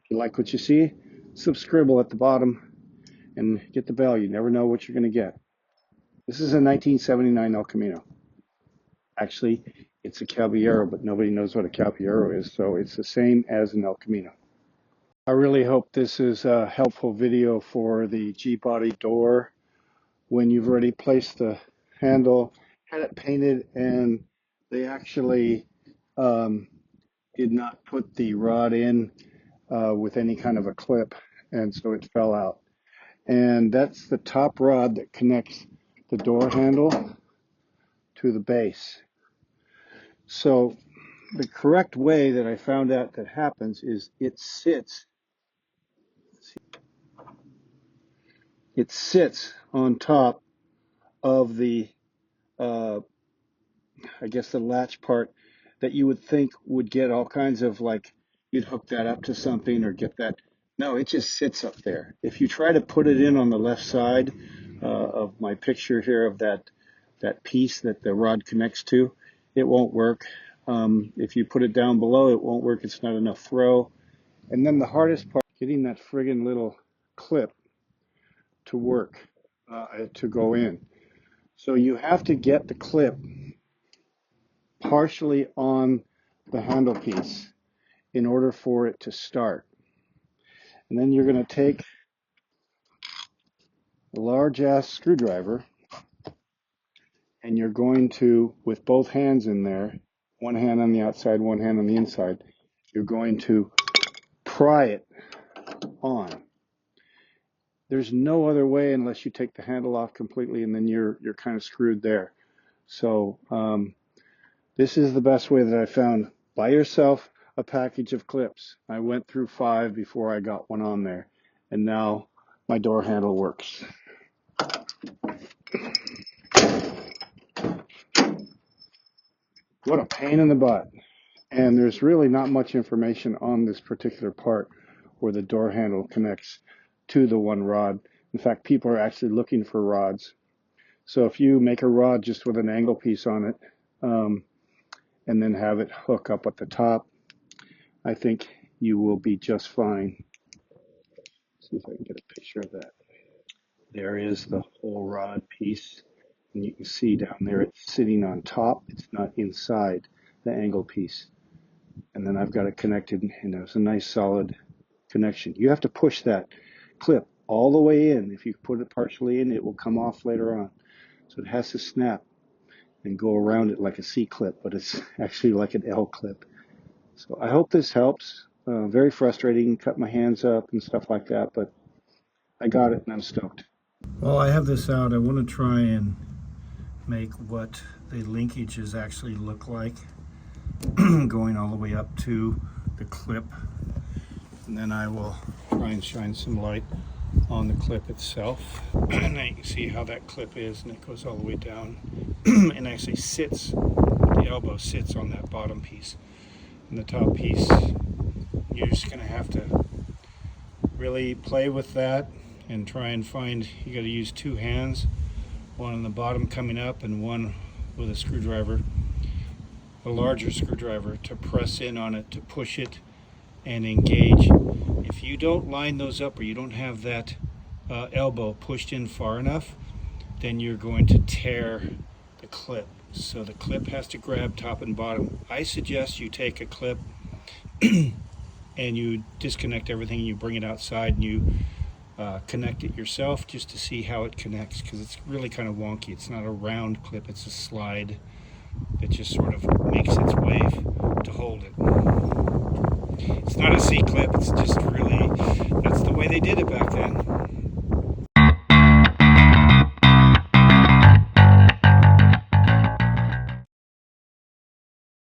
If you like what you see, subscribe at the bottom and hit the bell. You never know what you're going to get. This is a 1979 El Camino. Actually, it's a Caballero, but nobody knows what a Caballero is, so it's the same as an El Camino. I really hope this is a helpful video for the G-body door when you've already placed the handle, had it painted, and they actually did not put the rod in with any kind of a clip, and so it fell out. And that's the top rod that connects the door handle to the base. So the correct way that I found out that happens is it sits on top of the I guess the latch part that you would think would get all kinds of, like, you'd hook that up to something or get that. No, it just sits up there. If you try to put it in on the left side of my picture here of that piece that the rod connects to, it won't work. If you put it down below, it won't work. It's not enough throw. And then the hardest part, getting that friggin' little clip to work, to go in. So you have to get the clip partially on the handle piece in order for it to start. And then you're going to take a large ass screwdriver and you're going to, with both hands in there, one hand on the outside, one hand on the inside, you're going to pry it on. There's no other way unless you take the handle off completely, and then you're kind of screwed there. So this is the best way that I found. Buy yourself a package of clips. I went through 5 before I got one on there, and now my door handle works. What a pain in the butt. And there's really not much information on this particular part where the door handle connects to the one rod. In fact, people are actually looking for rods. So if you make a rod just with an angle piece on it, and then have it hook up at the top, I think you will be just fine. Let's see if I can get a picture of that. There is the whole rod piece, and you can see down there it's sitting on top. It's not inside the angle piece. And then I've got it connected, and it's a nice solid connection. You have to push that clip all the way in. If you put it partially in, it will come off later on. So it has to snap and go around it like a C clip, but it's actually like an L clip. So I hope this helps. Very frustrating, cut my hands up and stuff like that, but I got it and I'm stoked. While I have this out, I want to try and make what the linkages actually look like, going all the way up to the clip. And then I will try and shine some light on the clip itself. And now you can see how that clip is, and it goes all the way down and actually sits, the elbow sits on that bottom piece. And the top piece, you're just going to have to really play with that and try and find, you got to use 2 hands, one on the bottom coming up and one with a screwdriver, a larger screwdriver, to press in on it, to push it and engage. If you don't line those up, or you don't have that elbow pushed in far enough, then you're going to tear the clip. So the clip has to grab top and bottom. I suggest you take a clip and you disconnect everything, and you bring it outside and you connect it yourself just to see how it connects, because it's really kind of wonky. It's not a round clip, it's a slide that just sort of makes its wave to hold it. It's not a C clip, it's just really, that's the way they did it back then.